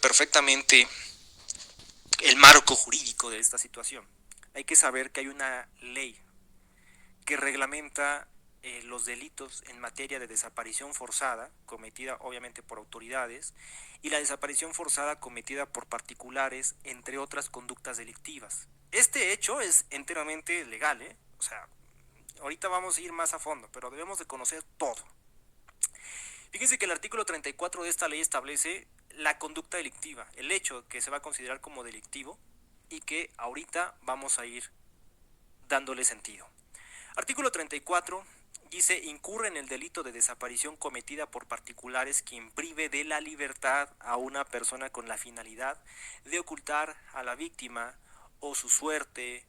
perfectamente el marco jurídico de esta situación. Hay que saber que hay una ley que reglamenta los delitos en materia de desaparición forzada, cometida obviamente por autoridades, y la desaparición forzada cometida por particulares, entre otras conductas delictivas. Este hecho es enteramente legal, ¿eh? O sea, ahorita vamos a ir más a fondo, pero debemos de conocer todo. Fíjense que el artículo 34 de esta ley establece la conducta delictiva, el hecho que se va a considerar como delictivo y que ahorita vamos a ir dándole sentido. Artículo 34 dice: incurre en el delito de desaparición cometida por particulares quien prive de la libertad a una persona con la finalidad de ocultar a la víctima o su suerte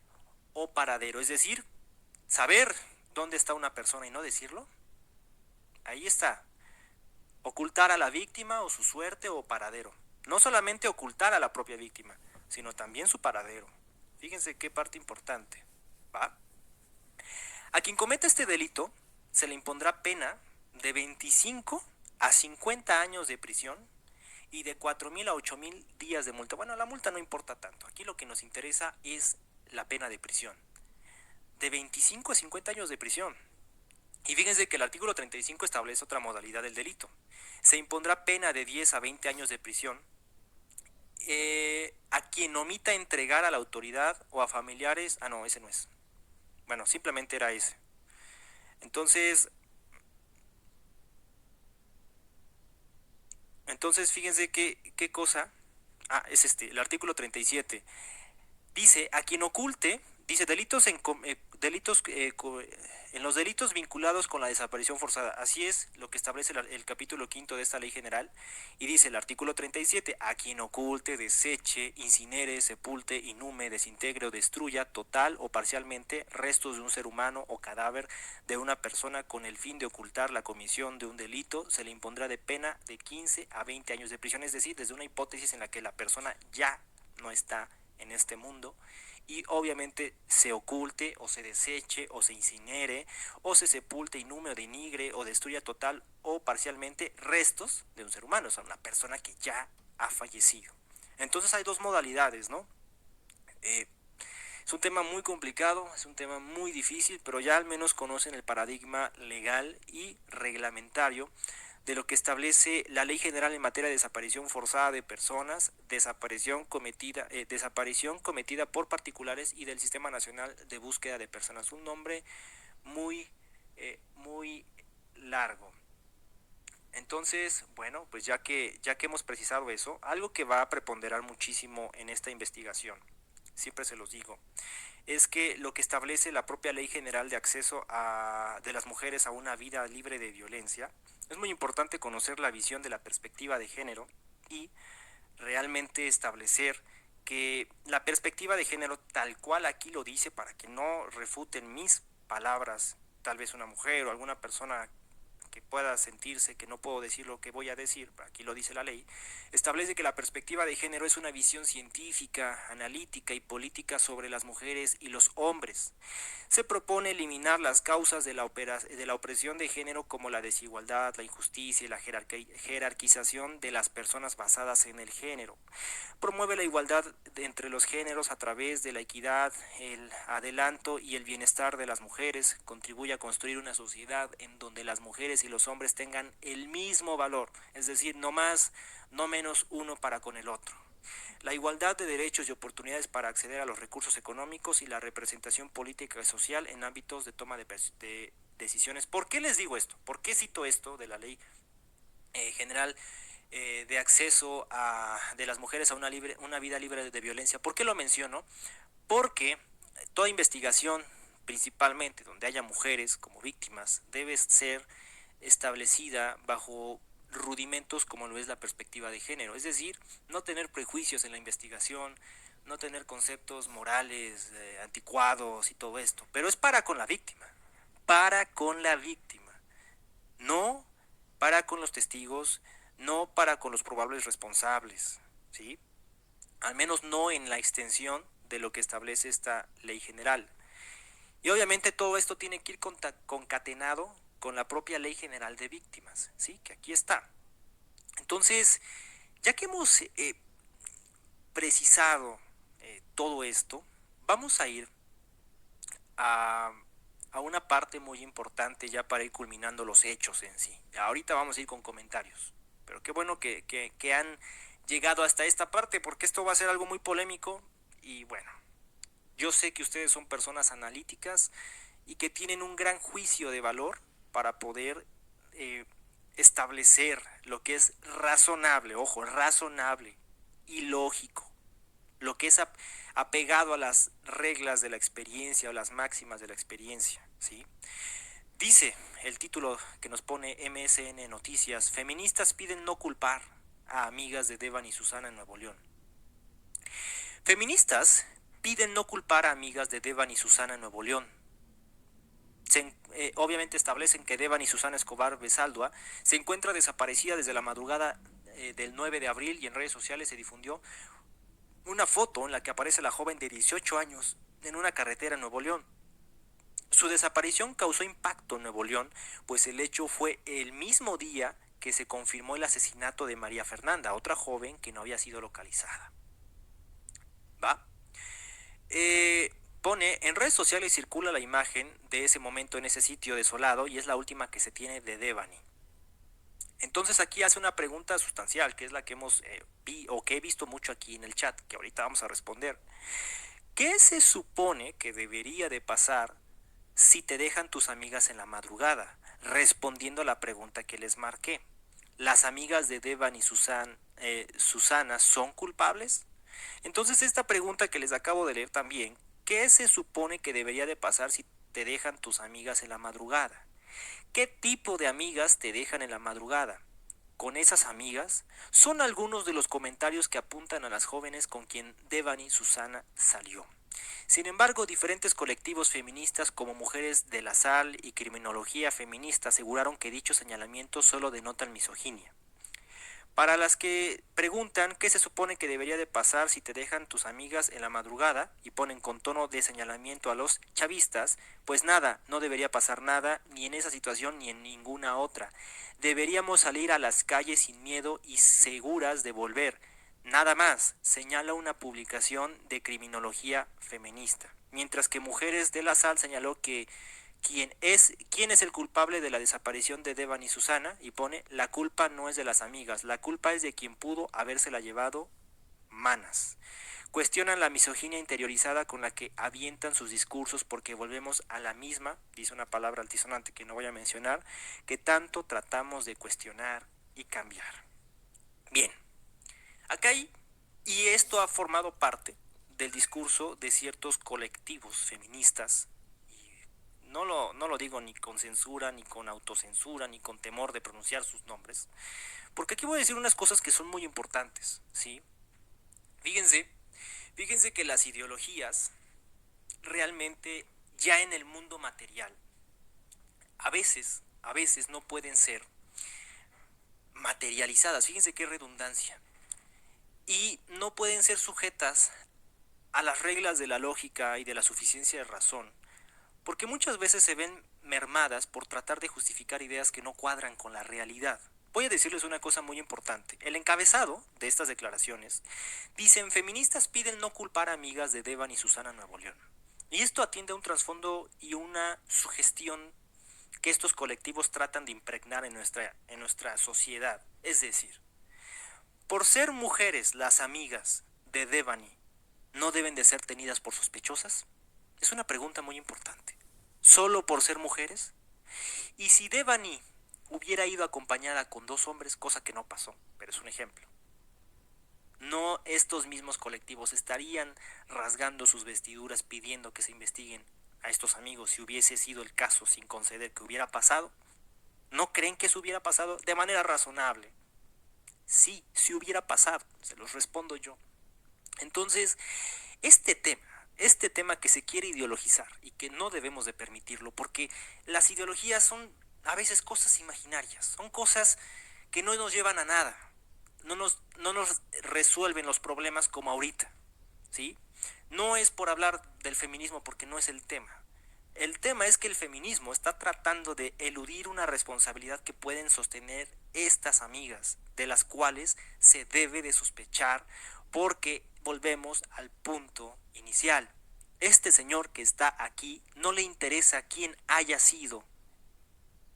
o paradero. Es decir, saber dónde está una persona y no decirlo. Ahí está. Ocultar a la víctima o su suerte o paradero. No solamente ocultar a la propia víctima, sino también su paradero. Fíjense qué parte importante. ¿Va? A quien cometa este delito se le impondrá pena de 25 a 50 años de prisión y de 4,000 a 8,000 días de multa. Bueno, la multa no importa tanto. Aquí lo que nos interesa es la pena de prisión. De 25 a 50 años de prisión. Y fíjense que el artículo 35 establece otra modalidad del delito. Se impondrá pena de 10 a 20 años de prisión a quien omita entregar a la autoridad o a familiares. Ah, no, ese no es. Bueno, simplemente era ese. Entonces, fíjense qué cosa. Ah, es el artículo 37. Dice, a quien oculte, dice, en los delitos vinculados con la desaparición forzada. Así es lo que establece el capítulo quinto de esta ley general. Y dice el artículo 37, a quien oculte, deseche, incinere, sepulte, inhume, desintegre o destruya total o parcialmente restos de un ser humano o cadáver de una persona con el fin de ocultar la comisión de un delito, se le impondrá de pena de 15 a 20 años de prisión. Es decir, desde una hipótesis en la que la persona ya no está en este mundo y obviamente se oculte o se deseche o se incinere o se sepulte, inhume o denigre o destruya total o parcialmente restos de un ser humano, o sea, una persona que ya ha fallecido. Entonces hay dos modalidades, ¿no? Es un tema muy complicado, es un tema muy difícil, pero ya al menos conocen el paradigma legal y reglamentario de lo que establece la Ley General en materia de desaparición forzada de personas, desaparición cometida por particulares y del Sistema Nacional de Búsqueda de Personas. Un nombre muy largo. Entonces, bueno, pues ya que hemos precisado eso, algo que va a preponderar muchísimo en esta investigación, siempre se los digo, es que lo que establece la propia Ley General de Acceso de las Mujeres a una vida libre de violencia, es muy importante conocer la visión de la perspectiva de género y realmente establecer que la perspectiva de género tal cual aquí lo dice, para que no refuten mis palabras, tal vez una mujer o alguna persona que pueda sentirse que no puedo decir lo que voy a decir, aquí lo dice la ley, establece que la perspectiva de género es una visión científica, analítica y política sobre las mujeres y los hombres. Se propone eliminar las causas de la opresión de género como la desigualdad, la injusticia y la jerarquización de las personas basadas en el género. Promueve la igualdad entre los géneros a través de la equidad, el adelanto y el bienestar de las mujeres. Contribuye a construir una sociedad en donde las mujeres y los hombres tengan el mismo valor, es decir, no más, no menos uno para con el otro. La igualdad de derechos y oportunidades para acceder a los recursos económicos y la representación política y social en ámbitos de toma de decisiones. ¿Por qué les digo esto? ¿Por qué cito esto de la ley general de acceso de las mujeres a una vida libre de violencia? ¿Por qué lo menciono? Porque toda investigación, principalmente donde haya mujeres como víctimas, debe ser establecida bajo rudimentos como lo es la perspectiva de género, es decir, no tener prejuicios en la investigación, no tener conceptos morales anticuados y todo esto, pero es para con la víctima, no para con los testigos, no para con los probables responsables, ¿sí? Al menos no en la extensión de lo que establece esta ley general. Y obviamente todo esto tiene que ir concatenado con la propia ley general de víctimas, ¿sí? Que aquí está. Entonces, ya que hemos precisado todo esto, vamos a ir a, a una parte muy importante ya para ir culminando los hechos en sí. Ahorita vamos a ir con comentarios, pero qué bueno que han llegado hasta esta parte, porque esto va a ser algo muy polémico y bueno, yo sé que ustedes son personas analíticas y que tienen un gran juicio de valor para poder eh, establecer lo que es razonable, ojo, razonable y lógico, lo que es apegado a las reglas de la experiencia o las máximas de la experiencia, ¿sí? Dice el título que nos pone MSN Noticias: feministas piden no culpar a amigas de Devan y Susana en Nuevo León. Feministas piden no culpar a amigas de Devan y Susana en Nuevo León. Obviamente establecen que Devan y Susana Escobar Besaldua se encuentra desaparecida desde la madrugada del 9 de abril, y en redes sociales se difundió una foto en la que aparece la joven de 18 años en una carretera en Nuevo León. Su desaparición causó impacto en Nuevo León, pues el hecho fue el mismo día que se confirmó el asesinato de María Fernanda, otra joven que no había sido localizada. ¿Va? Pone, en redes sociales circula la imagen de ese momento en ese sitio desolado y es la última que se tiene de Devani. Entonces aquí hace una pregunta sustancial, que es la que que he visto mucho aquí en el chat, que ahorita vamos a responder. ¿Qué se supone que debería de pasar si te dejan tus amigas en la madrugada? Respondiendo a la pregunta que les marqué. ¿Las amigas de Devan y Susana son culpables? Entonces esta pregunta que les acabo de leer también, ¿qué se supone que debería de pasar si te dejan tus amigas en la madrugada? ¿Qué tipo de amigas te dejan en la madrugada? Con esas amigas son algunos de los comentarios que apuntan a las jóvenes con quien Devani Susana salió. Sin embargo, diferentes colectivos feministas como Mujeres de la Sal y Criminología Feminista aseguraron que dichos señalamientos solo denotan misoginia. Para las que preguntan qué se supone que debería de pasar si te dejan tus amigas en la madrugada y ponen con tono de señalamiento a los chavistas, pues nada, no debería pasar nada, ni en esa situación ni en ninguna otra. Deberíamos salir a las calles sin miedo y seguras de volver. Nada más, señala una publicación de Criminología Feminista. Mientras que Mujeres de la Sal señaló que quién es el culpable de la desaparición de Devan y Susana, y pone: la culpa no es de las amigas, la culpa es de quien pudo habérsela llevado, manas. Cuestionan la misoginia interiorizada con la que avientan sus discursos, porque volvemos a la misma, dice una palabra altisonante que no voy a mencionar, que tanto tratamos de cuestionar y cambiar. Bien, acá hay, y esto ha formado parte del discurso de ciertos colectivos feministas. No lo digo ni con censura, ni con autocensura, ni con temor de pronunciar sus nombres, porque aquí voy a decir unas cosas que son muy importantes, ¿sí? Fíjense, fíjense que las ideologías realmente ya en el mundo material a veces no pueden ser materializadas, fíjense qué redundancia, y no pueden ser sujetas a las reglas de la lógica y de la suficiencia de razón, porque muchas veces se ven mermadas por tratar de justificar ideas que no cuadran con la realidad. Voy a decirles una cosa muy importante. El encabezado de estas declaraciones dicen: feministas piden no culpar a amigas de Devan y Susana Nuevo León. Y esto atiende a un trasfondo y una sugestión que estos colectivos tratan de impregnar en nuestra sociedad. Es decir, por ser mujeres las amigas de Devani, ¿no deben de ser tenidas por sospechosas? Es una pregunta muy importante. ¿Solo por ser mujeres? Y si Devani hubiera ido acompañada con dos hombres, cosa que no pasó, pero es un ejemplo, ¿no estos mismos colectivos estarían rasgando sus vestiduras pidiendo que se investiguen a estos amigos si hubiese sido el caso, sin conceder que hubiera pasado? ¿No creen que eso hubiera pasado de manera razonable? Sí, si hubiera pasado, se los respondo yo. Entonces, este tema que se quiere ideologizar y que no debemos de permitirlo, porque las ideologías son a veces cosas imaginarias, son cosas que no nos llevan a nada, no nos resuelven los problemas como ahorita, ¿sí? No es por hablar del feminismo, porque no es el tema. El tema es que el feminismo está tratando de eludir una responsabilidad que pueden sostener estas amigas, de las cuales se debe de sospechar, porque volvemos al punto inicial. Este señor que está aquí no le interesa quién haya sido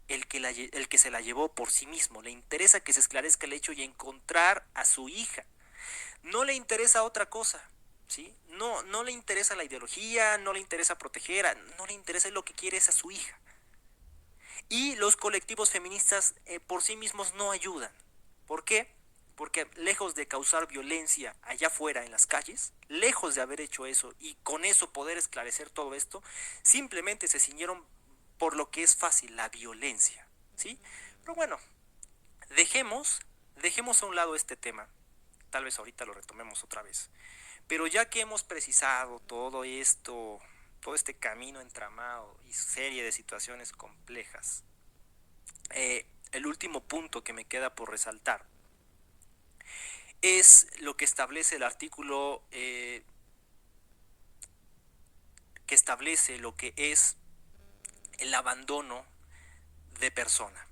el que se la llevó por sí mismo. Le interesa que se esclarezca el hecho y encontrar a su hija. No le interesa otra cosa, ¿sí? No le interesa la ideología, no le interesa proteger, no le interesa, lo que quiere es a su hija. Y los colectivos feministas por sí mismos no ayudan. ¿Por qué? Porque lejos de causar violencia allá afuera en las calles, lejos de haber hecho eso y con eso poder esclarecer todo esto, simplemente se ciñeron por lo que es fácil, la violencia, ¿sí? Pero bueno, dejemos a un lado este tema. Tal vez ahorita lo retomemos otra vez. Pero ya que hemos precisado todo esto, todo este camino entramado y serie de situaciones complejas, el último punto que me queda por resaltar es lo que establece el artículo que establece lo que es el abandono de persona.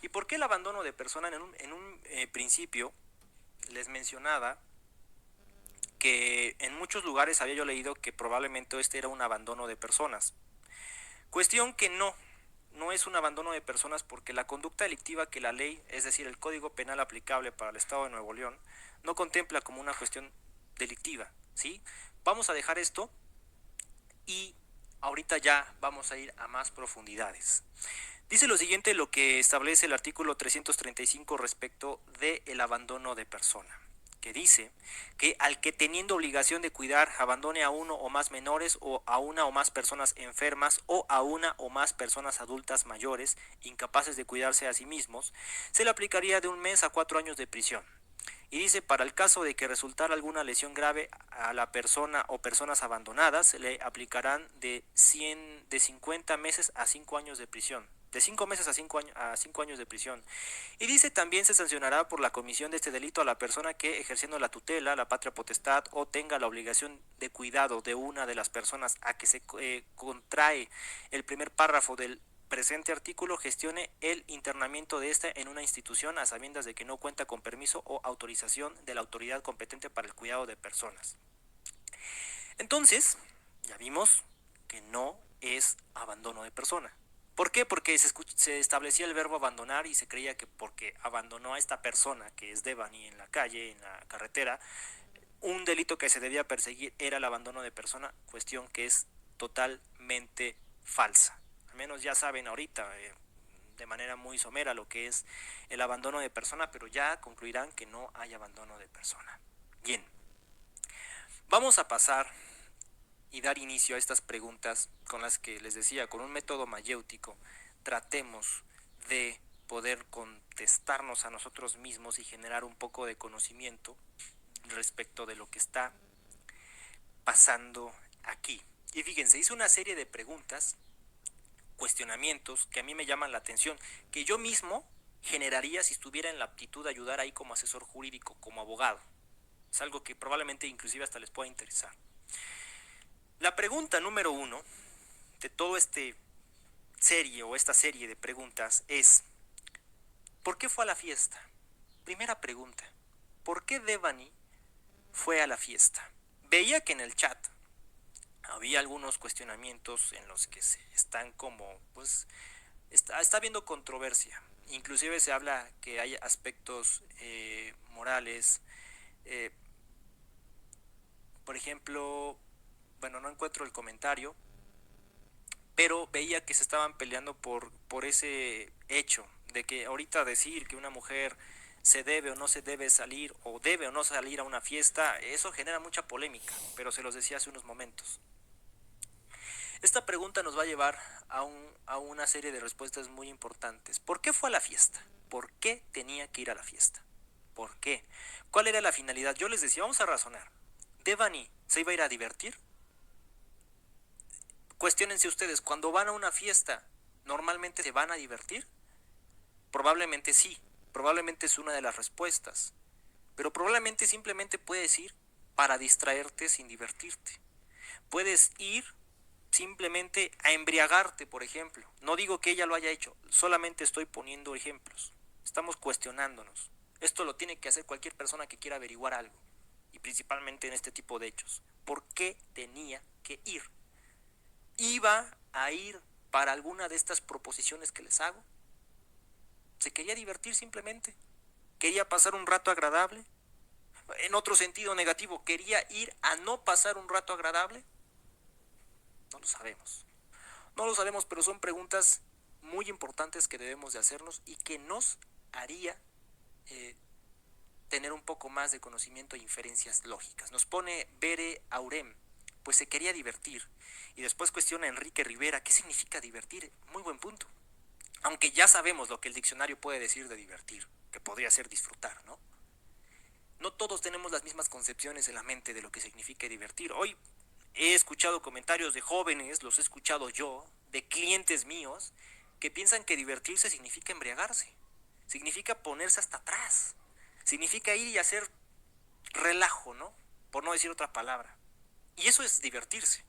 ¿Y por qué el abandono de persona? En un principio les mencionaba que en muchos lugares había yo leído que probablemente este era un abandono de personas. Cuestión que no es un abandono de personas porque la conducta delictiva que la ley, es decir, el Código Penal aplicable para el Estado de Nuevo León, no contempla como una cuestión delictiva, ¿sí? Vamos a dejar esto y ahorita ya vamos a ir a más profundidades. Dice lo siguiente lo que establece el artículo 335 respecto del abandono de persona, que dice que al que teniendo obligación de cuidar abandone a uno o más menores o a una o más personas enfermas o a una o más personas adultas mayores incapaces de cuidarse a sí mismos, se le aplicaría de 1 mes a 4 años de prisión. Y dice, para el caso de que resultara alguna lesión grave a la persona o personas abandonadas, se le aplicarán de 50 meses a 5 años de prisión. De 5 meses a 5 años de prisión. Y dice, también se sancionará por la comisión de este delito a la persona que, ejerciendo la tutela, la patria potestad o tenga la obligación de cuidado de una de las personas a que se contrae el primer párrafo del presente artículo, gestione el internamiento de esta en una institución a sabiendas de que no cuenta con permiso o autorización de la autoridad competente para el cuidado de personas. Entonces, ya vimos que no es abandono de persona. ¿Por qué? Porque se establecía el verbo abandonar y se creía que porque abandonó a esta persona, que es Devani, en la calle, en la carretera, un delito que se debía perseguir era el abandono de persona, cuestión que es totalmente falsa. Al menos ya saben ahorita, de manera muy somera, lo que es el abandono de persona, pero ya concluirán que no hay abandono de persona. Bien, vamos a pasar y dar inicio a estas preguntas con las que les decía, con un método mayéutico, tratemos de poder contestarnos a nosotros mismos y generar un poco de conocimiento respecto de lo que está pasando aquí. Y fíjense, hice una serie de preguntas, cuestionamientos que a mí me llaman la atención, que yo mismo generaría si estuviera en la aptitud de ayudar ahí como asesor jurídico, como abogado. Es algo que probablemente inclusive hasta les pueda interesar. La pregunta número 1 de todo este serie o esta serie de preguntas es, ¿por qué fue a la fiesta? Primera pregunta, ¿por qué Devani fue a la fiesta? Veía que en el chat había algunos cuestionamientos en los que se están como, pues, está habiendo controversia. Inclusive se habla que hay aspectos morales. Por ejemplo, bueno, no encuentro el comentario, pero veía que se estaban peleando por ese hecho de que ahorita decir que una mujer se debe o no se debe salir o debe o no salir a una fiesta, eso genera mucha polémica, pero se los decía hace unos momentos. Esta pregunta nos va a llevar a una serie de respuestas muy importantes. ¿Por qué fue a la fiesta? ¿Por qué tenía que ir a la fiesta? ¿Por qué? ¿Cuál era la finalidad? Yo les decía, vamos a razonar. ¿Devani se iba a ir a divertir? Cuestiónense ustedes, cuando van a una fiesta, ¿normalmente se van a divertir? Probablemente sí, probablemente es una de las respuestas, pero probablemente simplemente puedes ir para distraerte sin divertirte. Puedes ir simplemente a embriagarte, por ejemplo. No digo que ella lo haya hecho, solamente estoy poniendo ejemplos. Estamos cuestionándonos. Esto lo tiene que hacer cualquier persona que quiera averiguar algo. y principalmente en este tipo de hechos. ¿Por qué tenía que ir? ¿Iba a ir para alguna de estas proposiciones que les hago? ¿Se quería divertir simplemente? ¿Quería pasar un rato agradable? En otro sentido negativo, ¿quería ir a no pasar un rato agradable? No lo sabemos. No lo sabemos, pero son preguntas muy importantes que debemos de hacernos y que nos haría eh, tener un poco más de conocimiento e inferencias lógicas. Nos pone Bere Aurem, pues se quería divertir. Y después cuestiona a Enrique Rivera, ¿qué significa divertir? Muy buen punto. Aunque ya sabemos lo que el diccionario puede decir de divertir, que podría ser disfrutar, ¿no? No todos tenemos las mismas concepciones en la mente de lo que significa divertir. Hoy he escuchado comentarios de jóvenes, los he escuchado yo, de clientes míos, que piensan que divertirse significa embriagarse, significa ponerse hasta atrás, significa ir y hacer relajo, ¿no? Por no decir otra palabra. Y eso es divertirse.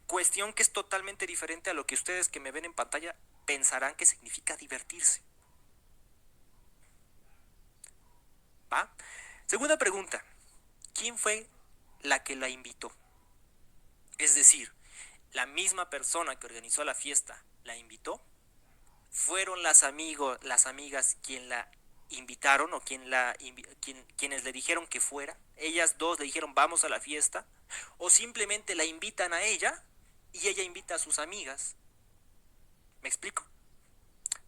Cuestión que es totalmente diferente a lo que ustedes que me ven en pantalla pensarán que significa divertirse. ¿Va? Segunda pregunta. ¿Quién fue la que la invitó? Es decir, la misma persona que organizó la fiesta la invitó. ¿Fueron las amigas quien la invitaron o quienes le dijeron que fuera? Ellas dos le dijeron vamos a la fiesta. ¿O simplemente la invitan a ella y ella invita a sus amigas? ¿Me explico?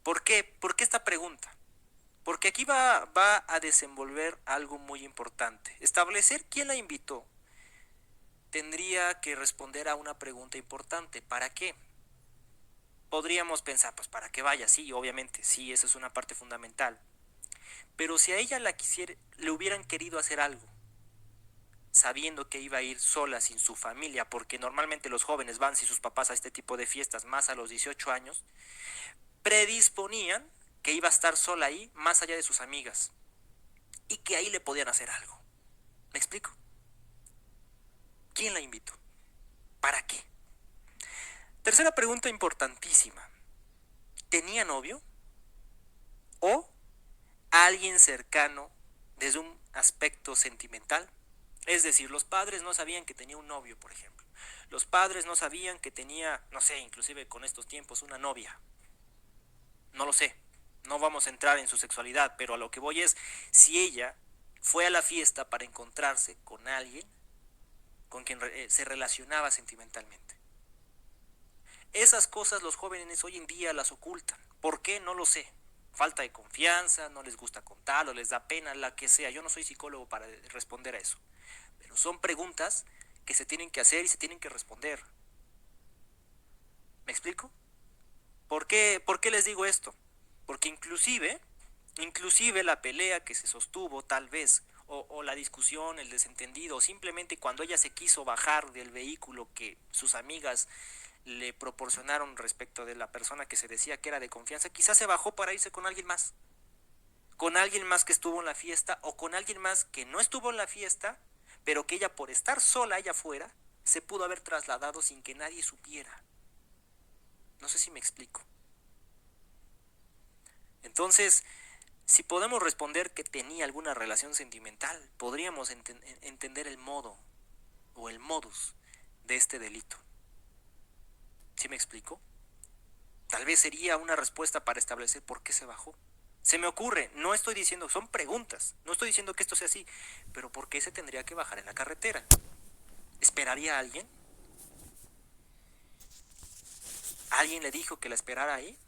¿Por qué? ¿Por qué esta pregunta? Porque aquí va a desenvolver algo muy importante. Establecer quién la invitó tendría que responder a una pregunta importante. ¿Para qué? Podríamos pensar, pues para que vaya, sí, obviamente, sí, esa es una parte fundamental. Pero si a ella le hubieran querido hacer algo, sabiendo que iba a ir sola sin su familia, porque normalmente los jóvenes van sin sus papás a este tipo de fiestas, más a los 18 años, predisponían que iba a estar sola ahí, más allá de sus amigas, y que ahí le podían hacer algo. ¿Me explico? ¿Quién la invitó? ¿Para qué? Tercera pregunta importantísima. ¿Tenía novio? ¿O alguien cercano desde un aspecto sentimental? Es decir, los padres no sabían que tenía un novio, por ejemplo. Los padres no sabían que tenía, no sé, inclusive con estos tiempos, una novia. No lo sé. No vamos a entrar en su sexualidad, pero a lo que voy es, si ella fue a la fiesta para encontrarse con alguien con quien se relacionaba sentimentalmente. Esas cosas los jóvenes hoy en día las ocultan. ¿Por qué? No lo sé. Falta de confianza, no les gusta contarlo, les da pena, la que sea. Yo no soy psicólogo para responder a eso. Pero son preguntas que se tienen que hacer y se tienen que responder. ¿Me explico? ¿Por qué les digo esto? Porque inclusive la pelea que se sostuvo tal vez, o la discusión, el desentendido, o simplemente cuando ella se quiso bajar del vehículo que sus amigas le proporcionaron respecto de la persona que se decía que era de confianza, quizás se bajó para irse con alguien más que estuvo en la fiesta, o con alguien más que no estuvo en la fiesta, pero que ella por estar sola allá afuera, se pudo haber trasladado sin que nadie supiera. No sé si me explico. Entonces, si podemos responder que tenía alguna relación sentimental, podríamos entender el modo o el modus de este delito. ¿Sí me explico? Tal vez sería una respuesta para establecer por qué se bajó. Se me ocurre, no estoy diciendo, son preguntas, no estoy diciendo que esto sea así, pero ¿por qué se tendría que bajar en la carretera? ¿Esperaría a alguien? ¿Alguien le dijo que la esperara ahí?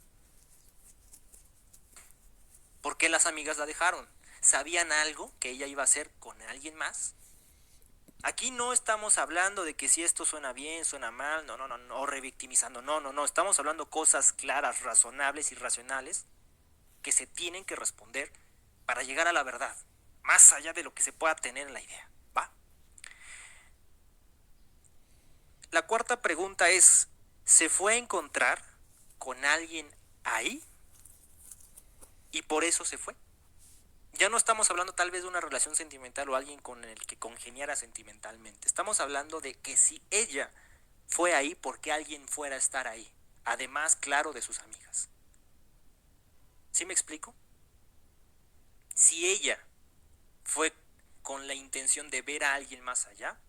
¿Por qué las amigas la dejaron? ¿Sabían algo que ella iba a hacer con alguien más? Aquí no estamos hablando de que si esto suena bien, suena mal, no, revictimizando, no, estamos hablando cosas claras, razonables y racionales que se tienen que responder para llegar a la verdad, más allá de lo que se pueda tener en la idea, ¿va? La cuarta pregunta es, ¿se fue a encontrar con alguien ahí y por eso se fue? Ya no estamos hablando tal vez de una relación sentimental o alguien con el que congeniara sentimentalmente. Estamos hablando de que si ella fue ahí porque alguien fuera a estar ahí. Además, claro, de sus amigas. ¿Sí me explico? Si ella fue con la intención de ver a alguien más allá,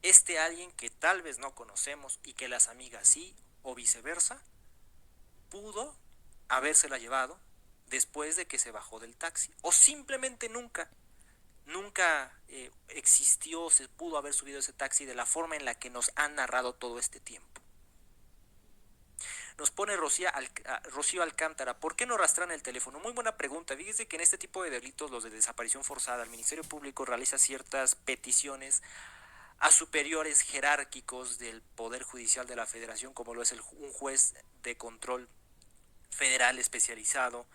este alguien que tal vez no conocemos y que las amigas sí, o viceversa, pudo habérsela llevado después de que se bajó del taxi, o simplemente nunca existió, se pudo haber subido ese taxi de la forma en la que nos han narrado todo este tiempo. Nos pone Rocío Alcántara, ¿por qué no rastrean el teléfono? Muy buena pregunta. Fíjese que en este tipo de delitos, los de desaparición forzada, el Ministerio Público realiza ciertas peticiones a superiores jerárquicos del Poder Judicial de la Federación, como lo es un juez de control federal especializado,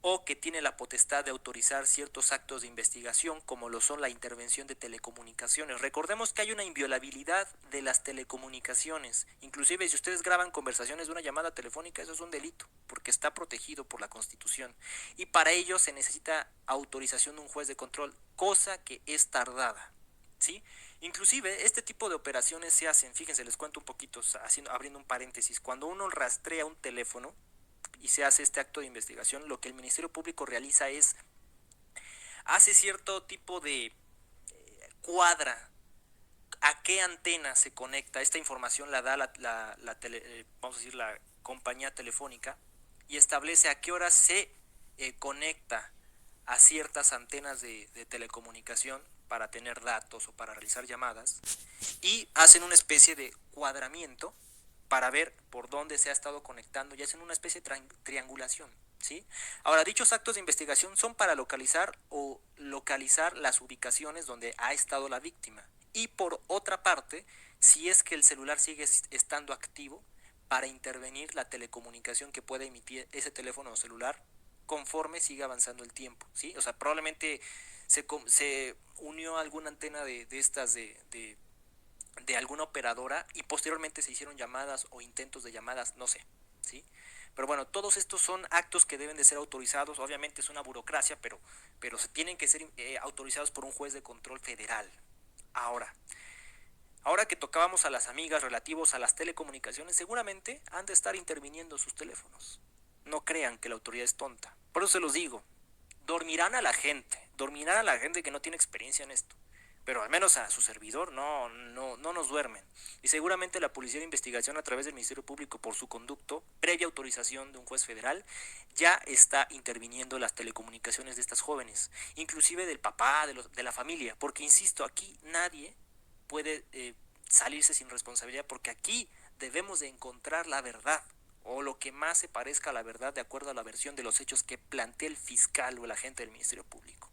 o que tiene la potestad de autorizar ciertos actos de investigación, como lo son la intervención de telecomunicaciones. Recordemos que hay una inviolabilidad de las telecomunicaciones. Inclusive si ustedes graban conversaciones de una llamada telefónica, eso es un delito, porque está protegido por la Constitución. Y para ello se necesita autorización de un juez de control, cosa que es tardada, ¿sí? Inclusive este tipo de operaciones se hacen, fíjense, les cuento un poquito, abriendo un paréntesis, cuando uno rastrea un teléfono y se hace este acto de investigación, lo que el Ministerio Público realiza es, hace cierto tipo de cuadra a qué antena se conecta. Esta información la da vamos a decir, la compañía telefónica, y establece a qué hora se conecta a ciertas antenas de telecomunicación para tener datos o para realizar llamadas, y hacen una especie de cuadramiento para ver por dónde se ha estado conectando y hacen una especie de triangulación, ¿sí? Ahora, dichos actos de investigación son para localizar las ubicaciones donde ha estado la víctima. Y por otra parte, si es que el celular sigue estando activo, para intervenir la telecomunicación que puede emitir ese teléfono o celular conforme siga avanzando el tiempo, ¿sí? O sea, probablemente se unió alguna antena de estas de alguna operadora y posteriormente se hicieron llamadas o intentos de llamadas, no sé, ¿sí? Pero bueno, todos estos son actos que deben de ser autorizados, obviamente es una burocracia, pero tienen que ser autorizados por un juez de control federal. Ahora que tocábamos a las amigas relativos a las telecomunicaciones, seguramente han de estar interviniendo sus teléfonos. No crean que la autoridad es tonta. Por eso se los digo, dormirán a la gente que no tiene experiencia en esto, pero al menos a su servidor no nos duermen. Y seguramente la Policía de Investigación, a través del Ministerio Público, por su conducto, previa autorización de un juez federal, ya está interviniendo las telecomunicaciones de estas jóvenes, inclusive del papá, de la familia, porque insisto, aquí nadie puede salirse sin responsabilidad, porque aquí debemos de encontrar la verdad, o lo que más se parezca a la verdad de acuerdo a la versión de los hechos que plantea el fiscal o el agente del Ministerio Público.